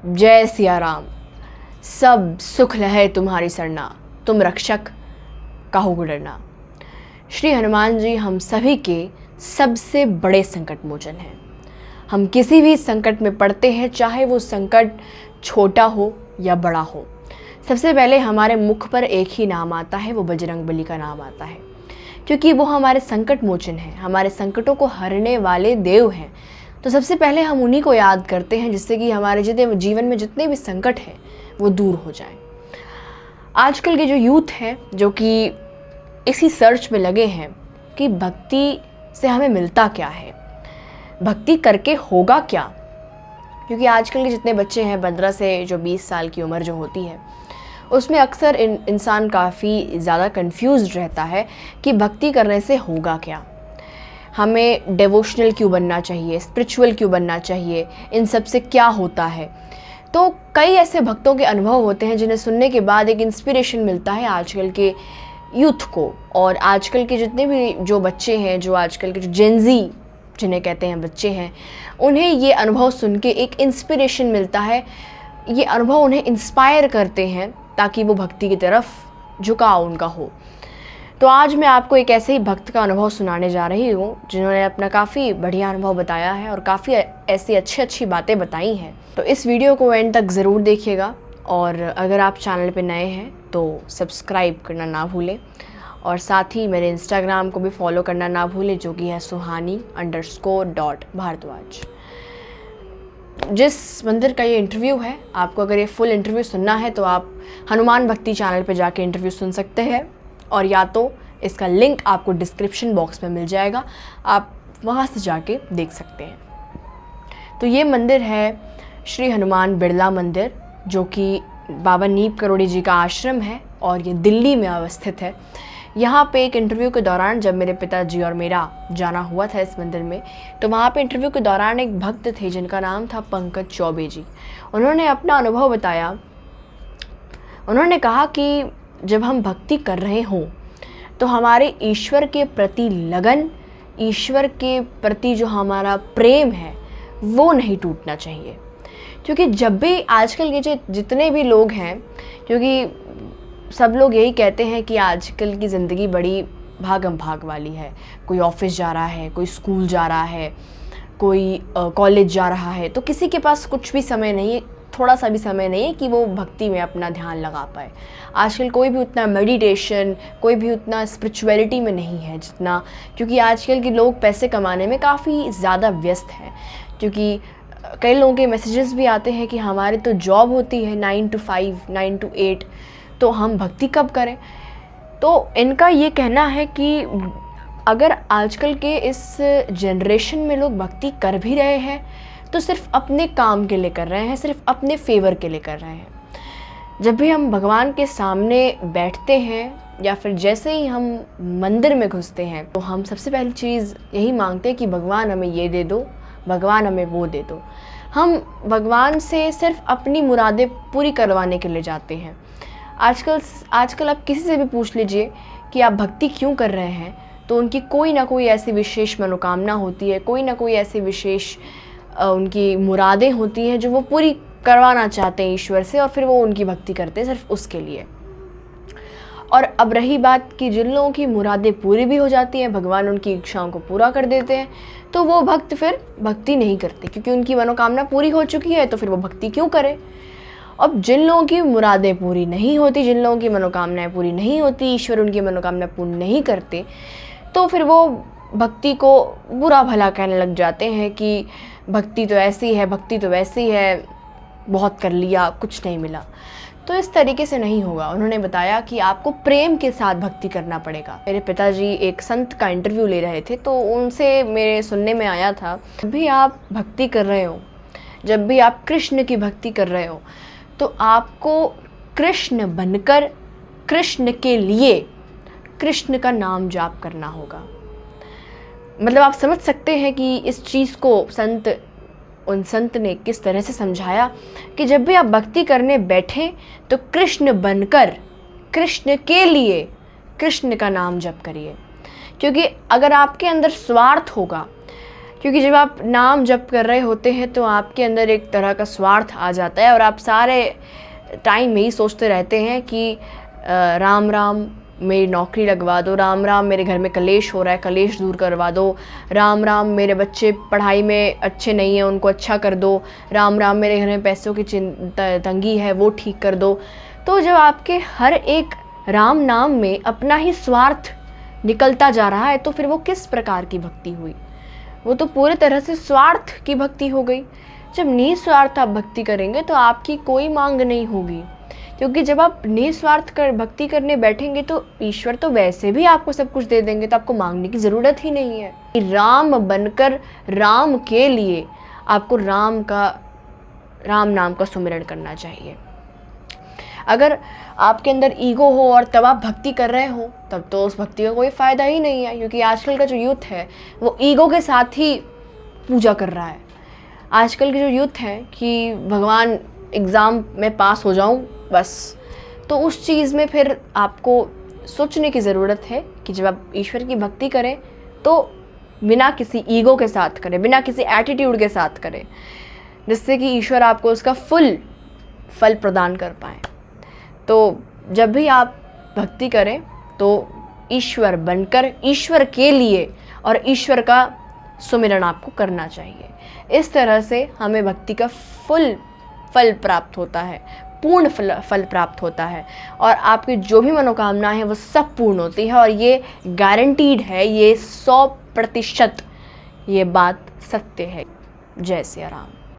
जय सिया राम। सब सुख लहे तुम्हारी सरना, तुम रक्षक काहू को डरना। श्री हनुमान जी हम सभी के सबसे बड़े संकट मोचन हैं। हम किसी भी संकट में पड़ते हैं, चाहे वो संकट छोटा हो या बड़ा हो, सबसे पहले हमारे मुख पर एक ही नाम आता है, वो बजरंगबली का नाम आता है, क्योंकि वो हमारे संकट मोचन हैं, हमारे संकटों को हरने वाले देव हैं। तो सबसे पहले हम उन्हीं को याद करते हैं, जिससे कि हमारे जितने जीवन में जितने भी संकट हैं वो दूर हो जाएं। आजकल के जो यूथ हैं, जो कि इसी सर्च में लगे हैं कि भक्ति से हमें मिलता क्या है, भक्ति करके होगा क्या, क्योंकि आजकल के जितने बच्चे हैं 15 से जो 20 साल की उम्र जो होती है, उसमें अक्सर इंसान काफ़ी ज़्यादा कंफ्यूज्ड रहता है कि भक्ति करने से होगा क्या, हमें डिवोशनल क्यों बनना चाहिए, स्पिरिचुअल क्यों बनना चाहिए, इन सब से क्या होता है। तो कई ऐसे भक्तों के अनुभव होते हैं जिन्हें सुनने के बाद एक इंस्पिरेशन मिलता है आजकल के यूथ को, और आजकल के जितने भी जो बच्चे हैं, जो आजकल के जो जेनजी जिन्हें कहते हैं बच्चे हैं, उन्हें ये अनुभव सुन के एक इंस्पिरेशन मिलता है। ये अनुभव उन्हें इंस्पायर करते हैं ताकि वो भक्ति की तरफ झुकाव उनका हो। तो आज मैं आपको एक ऐसे ही भक्त का अनुभव सुनाने जा रही हूँ जिन्होंने अपना काफ़ी बढ़िया अनुभव बताया है और काफ़ी ऐसी अच्छी बातें बताई हैं। तो इस वीडियो को एंड तक ज़रूर देखिएगा, और अगर आप चैनल पे नए हैं तो सब्सक्राइब करना ना भूलें, और साथ ही मेरे इंस्टाग्राम को भी फॉलो करना ना भूलें, जो कि है suhani_.bhardwaj। जिस मंदिर का ये इंटरव्यू है, आपको अगर ये फुल इंटरव्यू सुनना है तो आप हनुमान भक्ति चैनल पे जाके इंटरव्यू सुन सकते हैं, और या तो इसका लिंक आपको डिस्क्रिप्शन बॉक्स में मिल जाएगा, आप वहाँ से जाके देख सकते हैं। तो ये मंदिर है श्री हनुमान बिड़ला मंदिर, जो कि बाबा नीप करोड़ी जी का आश्रम है, और ये दिल्ली में अवस्थित है। यहाँ पे एक इंटरव्यू के दौरान जब मेरे पिताजी और मेरा जाना हुआ था इस मंदिर में, तो वहाँ पे इंटरव्यू के दौरान एक भक्त थे जिनका नाम था पंकज चौबे जी। उन्होंने अपना अनुभव बताया। उन्होंने कहा कि जब हम भक्ति कर रहे हों तो हमारे ईश्वर के प्रति लगन, ईश्वर के प्रति जो हमारा प्रेम है वो नहीं टूटना चाहिए। क्योंकि जब भी आजकल के जितने भी लोग हैं, क्योंकि सब लोग यही कहते हैं कि आजकल की ज़िंदगी बड़ी भागम भाग वाली है, कोई ऑफिस जा रहा है, कोई स्कूल जा रहा है, कोई कॉलेज जा रहा है, तो किसी के पास कुछ भी समय नहीं है, थोड़ा सा भी समय नहीं है कि वो भक्ति में अपना ध्यान लगा पाए। आजकल कोई भी उतना मेडिटेशन, कोई भी उतना स्पिरिचुअलिटी में नहीं है जितना, क्योंकि आजकल के लोग पैसे कमाने में काफ़ी ज़्यादा व्यस्त हैं। क्योंकि कई लोगों के मैसेजेस भी आते हैं कि हमारी तो जॉब होती है 9 to 5, 9 to 8, तो हम भक्ति कब करें। तो इनका ये कहना है कि अगर आजकल के इस जनरेशन में लोग भक्ति कर भी रहे हैं तो सिर्फ अपने काम के लिए कर रहे हैं, सिर्फ अपने फेवर के लिए कर रहे हैं। जब भी हम भगवान के सामने बैठते हैं या फिर जैसे ही हम मंदिर में घुसते हैं, तो हम सबसे पहली चीज़ यही मांगते हैं कि भगवान हमें ये दे दो, भगवान हमें वो दे दो। हम भगवान से सिर्फ अपनी मुरादें पूरी करवाने के लिए जाते हैं। आजकल आप किसी से भी पूछ लीजिए कि आप भक्ति क्यों कर रहे हैं, तो उनकी कोई ना कोई ऐसी विशेष मनोकामना होती है, कोई ना कोई ऐसी विशेष उनकी मुरादें होती हैं जो वो पूरी करवाना चाहते हैं ईश्वर से, और फिर वो उनकी भक्ति करते हैं सिर्फ उसके लिए। और अब रही बात कि जिन लोगों की मुरादें पूरी भी हो जाती हैं, भगवान उनकी इच्छाओं को पूरा कर देते हैं, तो वो भक्त फिर भक्ति नहीं करते, क्योंकि उनकी मनोकामना पूरी हो चुकी है, तो फिर वो भक्ति क्यों करें। अब जिन लोगों की मुरादें पूरी नहीं होती, जिन लोगों की मनोकामनाएं पूरी नहीं होती, ईश्वर उनकी मनोकामना पूर्ण नहीं करते, तो फिर वो भक्ति को बुरा भला कहने लग जाते हैं कि भक्ति तो ऐसी है, भक्ति तो वैसी है, बहुत कर लिया, कुछ नहीं मिला। तो इस तरीके से नहीं होगा। उन्होंने बताया कि आपको प्रेम के साथ भक्ति करना पड़ेगा। मेरे पिताजी एक संत का इंटरव्यू ले रहे थे, तो उनसे मेरे सुनने में आया था, जब भी आप भक्ति कर रहे हो, जब भी आप कृष्ण की भक्ति कर रहे हो, तो आपको कृष्ण बनकर कृष्ण के लिए कृष्ण का नाम जाप करना होगा। मतलब आप समझ सकते हैं कि इस चीज़ को उन संत ने किस तरह से समझाया कि जब भी आप भक्ति करने बैठें तो कृष्ण बनकर कृष्ण के लिए कृष्ण का नाम जप करिए। क्योंकि अगर आपके अंदर स्वार्थ होगा, क्योंकि जब आप नाम जप कर रहे होते हैं तो आपके अंदर एक तरह का स्वार्थ आ जाता है और आप सारे टाइम में ही सोचते रहते हैं कि राम राम मेरी नौकरी लगवा दो, राम राम मेरे घर में कलेश हो रहा है, कलेश दूर करवा दो, राम राम मेरे बच्चे पढ़ाई में अच्छे नहीं हैं उनको अच्छा कर दो, राम राम मेरे घर में पैसों की तंगी है वो ठीक कर दो। तो जब आपके हर एक राम नाम में अपना ही स्वार्थ निकलता जा रहा है तो फिर वो किस प्रकार की भक्ति हुई? वो तो पूरे तरह से स्वार्थ की भक्ति हो गई। जब निस्वार्थ आप भक्ति करेंगे तो आपकी कोई मांग नहीं होगी, क्योंकि जब आप निस्वार्थ कर भक्ति करने बैठेंगे तो ईश्वर तो वैसे भी आपको सब कुछ दे देंगे, तो आपको मांगने की ज़रूरत ही नहीं है। राम बनकर राम के लिए आपको राम नाम का सुमिरन करना चाहिए। अगर आपके अंदर ईगो हो और तब आप भक्ति कर रहे हो तब तो उस भक्ति का कोई फ़ायदा ही नहीं है, क्योंकि आजकल का जो यूथ है वो ईगो के साथ ही पूजा कर रहा है। आजकल की जो यूथ है कि भगवान एग्ज़ाम में पास हो जाऊं बस, तो उस चीज़ में फिर आपको सोचने की ज़रूरत है कि जब आप ईश्वर की भक्ति करें तो बिना किसी ईगो के साथ करें, बिना किसी एटीट्यूड के साथ करें, जिससे कि ईश्वर आपको उसका फुल फल प्रदान कर पाए। तो जब भी आप भक्ति करें तो ईश्वर बनकर ईश्वर के लिए और ईश्वर का सुमिरन आपको करना चाहिए। इस तरह से हमें भक्ति का फुल फल प्राप्त होता है, पूर्ण फल प्राप्त होता है और आपकी जो भी मनोकामना है वो सब पूर्ण होती है। और ये गारंटीड है, ये 100% ये बात सत्य है। जय सिया राम।